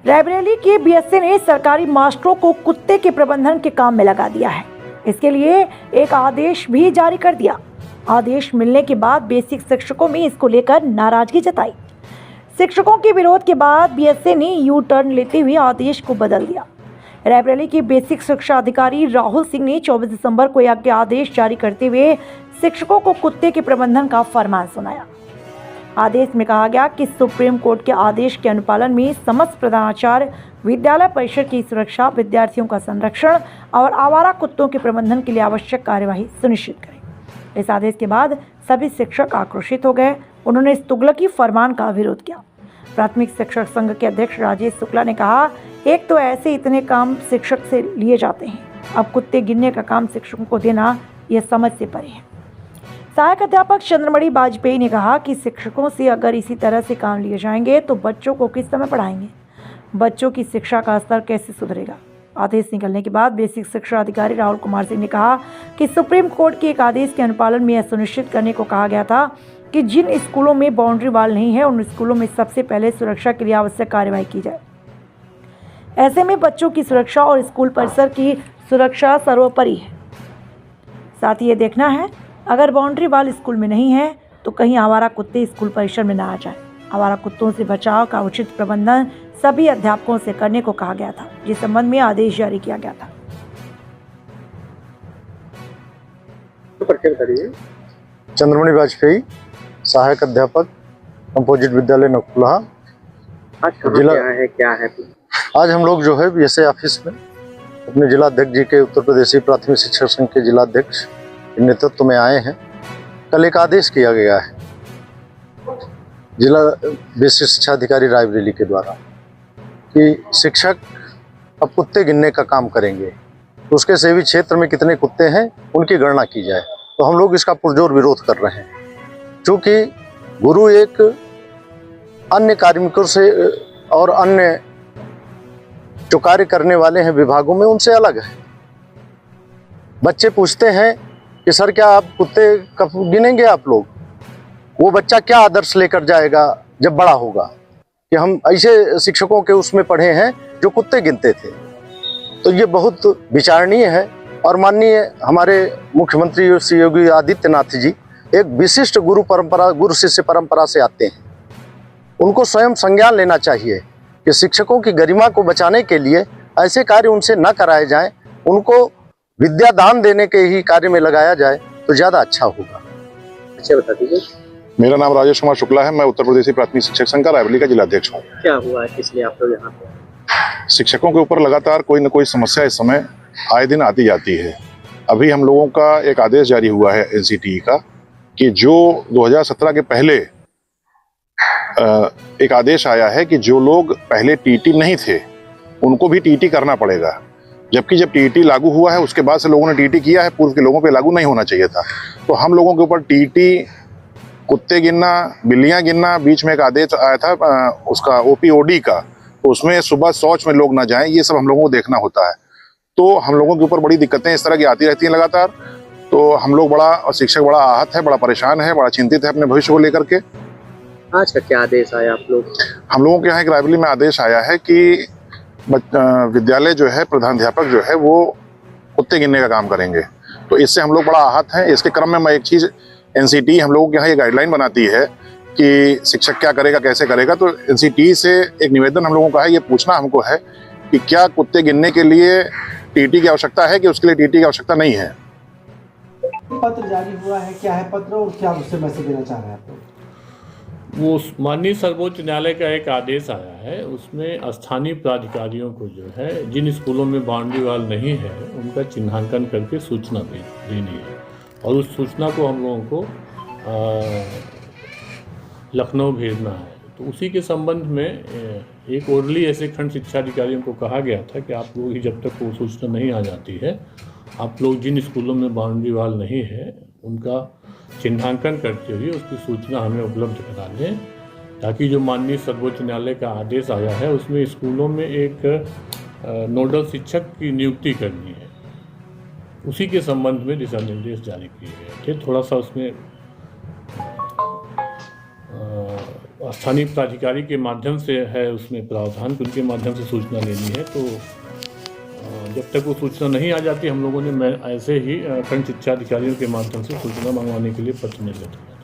रायबरेली के बीएसए ने सरकारी मास्टरों को कुत्ते के प्रबंधन के काम में लगा दिया है। इसके लिए एक आदेश भी जारी कर दिया। आदेश मिलने के बाद बेसिक शिक्षकों में इसको लेकर नाराजगी जताई। शिक्षकों के विरोध के बाद बीएसए ने यू टर्न लेते हुए आदेश को बदल दिया। रायबरेली के बेसिक शिक्षा अधिकारी राहुल सिंह ने 24 दिसंबर को एक आदेश जारी करते हुए शिक्षकों को कुत्ते के प्रबंधन का फरमान सुनाया। आदेश में कहा गया कि सुप्रीम कोर्ट के आदेश के अनुपालन में समस्त प्रधानाचार्य विद्यालय परिसर की सुरक्षा, विद्यार्थियों का संरक्षण और आवारा कुत्तों के प्रबंधन के लिए आवश्यक कार्यवाही सुनिश्चित करें। इस आदेश के बाद सभी शिक्षक आक्रोशित हो गए। उन्होंने इस तुगलकी फरमान का विरोध किया। प्राथमिक शिक्षक संघ के अध्यक्ष राजेश शुक्ला ने कहा, एक तो ऐसे इतने काम शिक्षक से लिए जाते हैं, अब कुत्ते गिनने का काम शिक्षकों को देना यह समझ से परे है। सहायक अध्यापक चंद्रमणि वाजपेयी ने कहा कि शिक्षकों से अगर इसी तरह से काम लिए जाएंगे तो बच्चों को किस समय पढ़ाएंगे, बच्चों की शिक्षा का स्तर कैसे सुधरेगा। आदेश निकलने के बाद बेसिक शिक्षा अधिकारी राहुल कुमार सिंह ने कहा कि सुप्रीम कोर्ट के एक आदेश के अनुपालन में यह सुनिश्चित करने को कहा गया था कि जिन स्कूलों में बाउंड्री वॉल नहीं है उन स्कूलों में सबसे पहले सुरक्षा के लिए आवश्यक कार्यवाही की जाए। ऐसे में बच्चों की सुरक्षा और स्कूल परिसर की सुरक्षा सर्वोपरि है। साथ ही ये देखना है अगर बाउंड्री वॉल स्कूल में नहीं है तो कहीं आवारा कुत्ते स्कूल परिसर में न आ जाए। आवारा कुत्तों से बचाव का उचित प्रबंधन सभी अध्यापकों से करने को कहा गया था, जिस संबंध में आदेश जारी किया गया था। चंद्रमणि वाजपेयी, सहायक अध्यापक, कंपोजिट विद्यालय नकुलहा। जिला क्या है आज हम लोग जो है बीएसए ऑफिस में अपने जिला अध्यक्ष जी के उत्तर प्रदेशी प्राथमिक शिक्षक संघ के जिला अध्यक्ष के नेतृत्व में आए हैं। कल एक आदेश किया गया है जिला बेसिक शिक्षा अधिकारी रायबरेली के द्वारा कि शिक्षक अब कुत्ते गिनने का काम करेंगे, तो उसके सेवी क्षेत्र में कितने कुत्ते हैं उनकी गणना की जाए। तो हम लोग इसका पुरजोर विरोध कर रहे हैं, क्योंकि गुरु एक अन्य कार्मिकों से और अन्य जो कार्य करने वाले हैं विभागों में उनसे अलग है। बच्चे पूछते हैं कि सर क्या आप कुत्ते कब गिनेंगे आप लोग, वो बच्चा क्या आदर्श लेकर जाएगा जब बड़ा होगा कि हम ऐसे शिक्षकों के उसमें पढ़े हैं जो कुत्ते गिनते थे। तो ये बहुत विचारणीय है और माननीय हमारे मुख्यमंत्री श्री योगी आदित्यनाथ जी एक विशिष्ट गुरु शिष्य परंपरा से आते हैं। उनको स्वयं संज्ञान लेना चाहिए कि शिक्षकों की गरिमा को बचाने के लिए ऐसे कार्य उनसे न कराए जाएं, उनको विद्या दान देने के ही कार्य में लगाया जाए तो ज़्यादा अच्छा होगा। अच्छा बता दीजिए। मेरा नाम राजेश कुमार शुक्ला है। मैं उत्तर प्रदेशी प्राथमिक शिक्षक संघ का रायबरेली का जिला अध्यक्ष हूँ। क्या हुआ है, इसलिए आप लोग यहाँ पे? शिक्षकों के ऊपर लगातार कोई न कोई समस्या इस समय आए दिन आती जाती है। अभी हम लोगों का एक आदेश जारी हुआ है एनसीटीई का कि जो 2017 के पहले एक आदेश आया है कि जो लोग पहले टीटी नहीं थे उनको भी टीटी करना पड़ेगा, जबकि जब टीटी लागू हुआ है उसके बाद से लोगों ने टीटी किया है, पूर्व के लोगों पे लागू नहीं होना चाहिए था। तो हम लोगों के ऊपर टीटी, कुत्ते गिनना, बिल्लियां गिनना, बीच में एक आदेश आया था उसका ओपीओडी का, तो उसमें सुबह शौच में लोग ना जाएं, ये सब हम लोगों को देखना होता है। तो हम लोगों के ऊपर बड़ी दिक्कतें इस तरह की आती रहती हैं लगातार। तो हम लोग बड़ा और शिक्षक बड़ा आहत है, बड़ा परेशान है, बड़ा चिंतित है अपने भविष्य को लेकर के। आज का क्या आदेश आया आप लोग? हम लोगों के यहाँ एक रायबरेली में आदेश आया है कि विद्यालय जो है प्रधानाध्यापक जो है वो कुत्ते गिनने का काम करेंगे। तो इससे हम लोग बड़ा आहत हैं। इसके क्रम में मैं एक चीज़, एनसीटीई हम लोगों के यहाँ ये गाइडलाइन बनाती है कि शिक्षक क्या करेगा, कैसे करेगा। तो एनसीटीई से एक निवेदन हम लोगों का है, ये पूछना हमको है कि क्या कुत्ते गिनने के लिए टीटी की आवश्यकता है कि उसके लिए टीटी की आवश्यकता नहीं है। पत्र जारी हुआ है, क्या है पत्र और क्या उससे मैसेज देना चाह रहे हैं आप लोग? वो माननीय सर्वोच्च न्यायालय का एक आदेश आया है, उसमें स्थानीय प्राधिकारियों को जो है जिन स्कूलों में बाउंड्री वॉल नहीं है उनका चिन्हांकन करके सूचना देनी है और उस सूचना को हम लोगों को लखनऊ भेजना है। तो उसी के संबंध में एक ओरली ऐसे खंड शिक्षा अधिकारियों को कहा गया था कि आप लोग जब तक वो सूचना नहीं आ जाती है, आप लोग जिन स्कूलों में बाउंड्री वॉल नहीं है उनका चिन्हांकन करते हुए उसकी सूचना हमें उपलब्ध करा दें, ताकि जो माननीय सर्वोच्च न्यायालय का आदेश आया है उसमें स्कूलों में एक नोडल शिक्षक की नियुक्ति करनी है, उसी के संबंध में दिशा निर्देश जारी किए गए थे। थोड़ा सा उसमें स्थानीय प्राधिकारी के माध्यम से है उसमें प्रावधान कि उनके माध्यम से सूचना लेनी है। तो जब तक वो सूचना नहीं आ जाती हम लोगों ने ऐसे ही खंड शिक्षा अधिकारियों के माध्यम से सूचना मंगवाने के लिए पत्र निर्गत किया।